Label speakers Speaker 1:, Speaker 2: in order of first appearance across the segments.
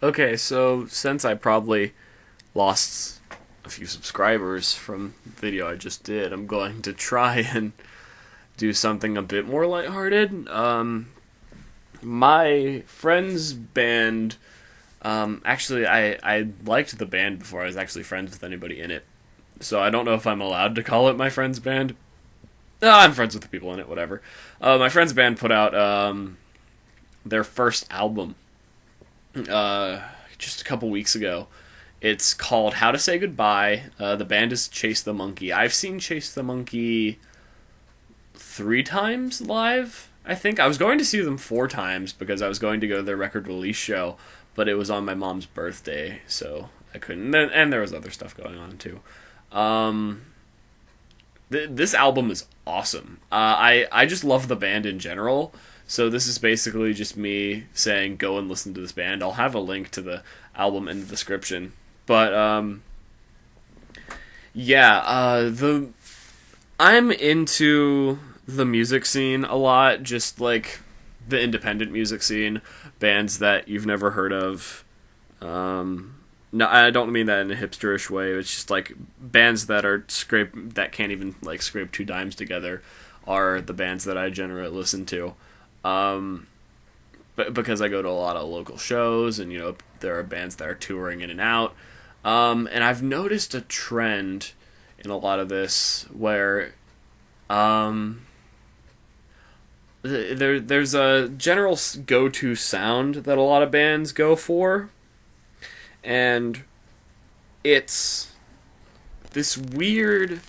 Speaker 1: Okay, so since I probably lost a few subscribers from the video I just did, I'm going to try and do something a bit more lighthearted. My friend's band, actually, I liked the band before I was actually friends with anybody in it. So I don't know if I'm allowed to call it my friend's band. I'm friends with the people in it, whatever. My friend's band put out their first album just a couple weeks ago. It's called How to Say Goodbye. The band is Chase the Monkey. I've seen Chase the Monkey 3 times live, I think. I was going to see them 4 times because I was going to go to their record release show, but it was on my mom's birthday, so I couldn't. And there was other stuff going on, too. This album is awesome. I just love the band in general. So this is basically just me saying go and listen to this band. I'll have a link to the album in the description. But I'm into the music scene a lot, just like the independent music scene, bands that you've never heard of. No, I don't mean that in a hipsterish way. It's just like bands that can't even like scrape 2 dimes together are the bands that I generally listen to. But because I go to a lot of local shows, and there are bands that are touring in and out, and I've noticed a trend in a lot of this where there's a general go-to sound that a lot of bands go for, and it's this weird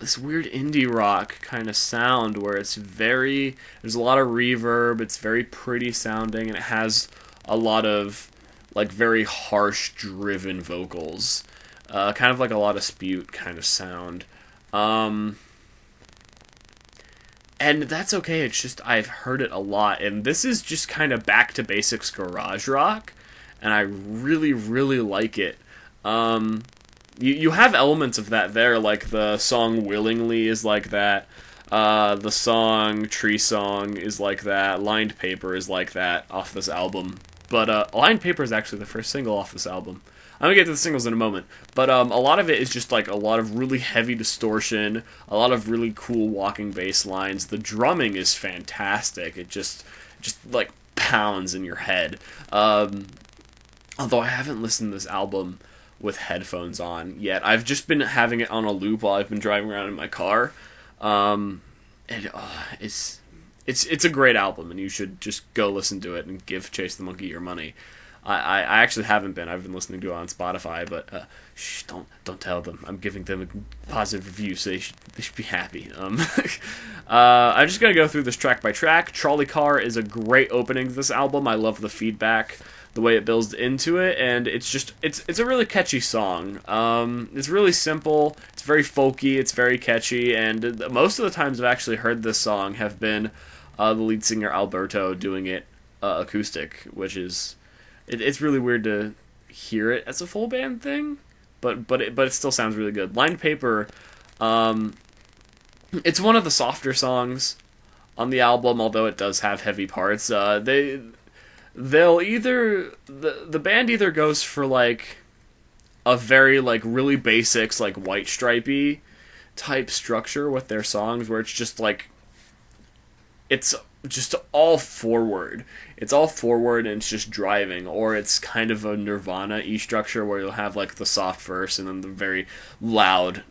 Speaker 1: indie rock kind of sound where there's a lot of reverb, it's very pretty sounding, and it has a lot of like very harsh driven vocals, kind of like a lot of Spute kind of sound, and that's okay. It's just I've heard it a lot, and this is just kind of back to basics garage rock, and I really, really like it. You have elements of that there, like the song Willingly is like that, the song Tree Song is like that, Lined Paper is like that off this album. But Lined Paper is actually the first single off this album. I'm gonna get to the singles in a moment, but a lot of it is just like a lot of really heavy distortion, a lot of really cool walking bass lines. The drumming is fantastic. It just like pounds in your head. Although I haven't listened to this album with headphones on yet. I've just been having it on a loop while I've been driving around in my car. It's a great album, and you should just go listen to it and give Chase the Monkey your money. I actually haven't been. I've been listening to it on Spotify, but don't tell them. I'm giving them a positive review, so they should be happy. I'm just gonna go through this track by track. Trolley Car is a great opening to this album. I love the feedback, the way it builds into it, and it's a really catchy song. It's really simple. It's very folky. It's very catchy, and most of the times I've actually heard this song have been the lead singer Alberto doing it acoustic, which is. It's really weird to hear it as a full band thing, but it still sounds really good. Lined Paper, it's one of the softer songs on the album, although it does have heavy parts. The band either goes for like a very like really basics like White Stripey type structure with their songs, where it's just like it's just all forward. It's all forward and it's just driving, or it's kind of a Nirvana-y structure where you'll have like the soft verse and then the very loud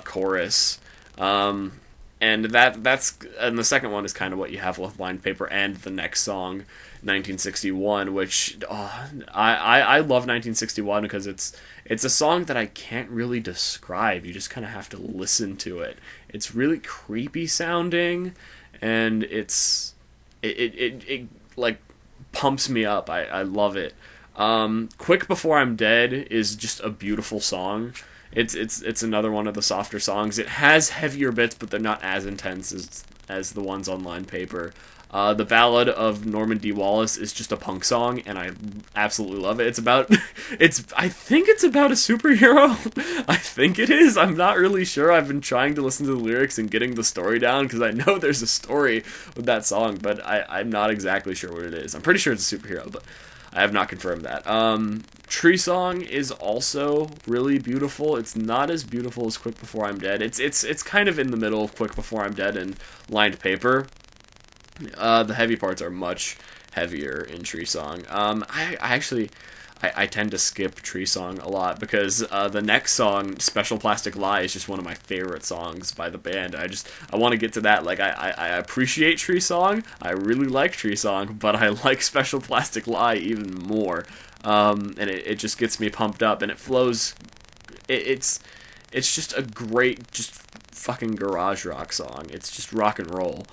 Speaker 1: chorus. And the second one is kind of what you have with Lined Paper and the next song, 1961, which I love 1961 because it's a song that I can't really describe. You just kind of have to listen to it. It's really creepy sounding, and it like pumps me up. I love it. Quick Before I'm Dead is just a beautiful song. It's another one of the softer songs. It has heavier bits, but they're not as intense as the ones on Lined Paper. The Ballad of Norman D. Wallace is just a punk song, and I absolutely love it. It's about, I think it's about a superhero. I think it is. I'm not really sure. I've been trying to listen to the lyrics and getting the story down, because I know there's a story with that song, but I'm not exactly sure what it is. I'm pretty sure it's a superhero, but I have not confirmed that. Tree Song is also really beautiful. It's not as beautiful as Quick Before I'm Dead. It's kind of in the middle of Quick Before I'm Dead and Lined Paper. The heavy parts are much heavier in Tree Song. I tend to skip Tree Song a lot because the next song, Special Plastic Lie, is just one of my favorite songs by the band. I want to get to that. Like, I appreciate Tree Song. I really like Tree Song, but I like Special Plastic Lie even more. And it just gets me pumped up, and it flows. It's just a great, just fucking garage rock song. It's just rock and roll.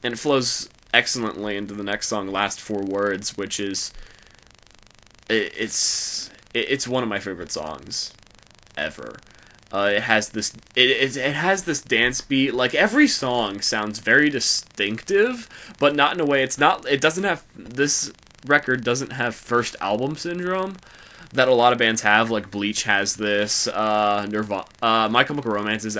Speaker 1: And it flows excellently into the next song, Last Four Words, which is it's one of my favorite songs ever. It has this dance beat. Like, every song sounds very distinctive, but not in a way. It doesn't have, this record doesn't have first album syndrome that a lot of bands have. Like, Bleach has this. Nirvana, My Chemical Romance's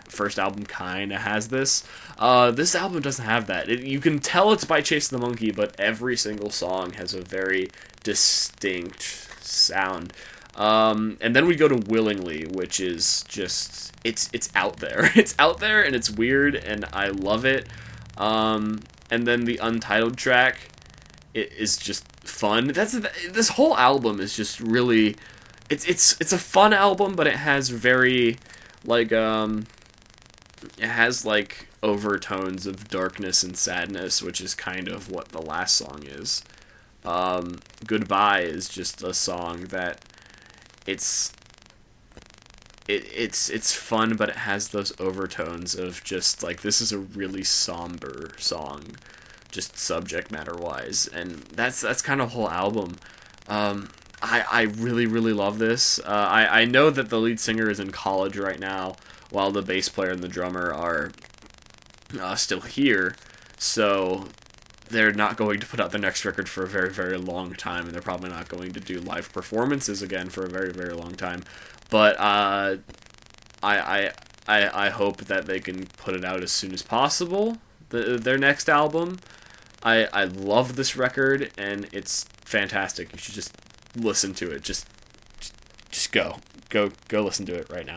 Speaker 1: first album kinda has this. This album doesn't have that. You can tell it's by Chase the Monkey, but every single song has a very distinct sound. And then we go to Willingly, which is just, it's out there. It's out there, and it's weird, and I love it. And then the untitled track, it is just fun. This whole album is just really, it's a fun album, but it has very, like, it has, like, overtones of darkness and sadness, which is kind of what the last song is. Goodbye is just a song that it's fun, but it has those overtones of just, like, this is a really somber song, just subject matter wise, and that's kind of the whole album. I really, really love this. I know that the lead singer is in college right now, while the bass player and the drummer are still here, so they're not going to put out the next record for a very, very long time, and they're probably not going to do live performances again for a very, very long time. But I hope that they can put it out as soon as possible. Their next album. I love this record, and it's fantastic. You should just listen to it. Just go listen to it right now.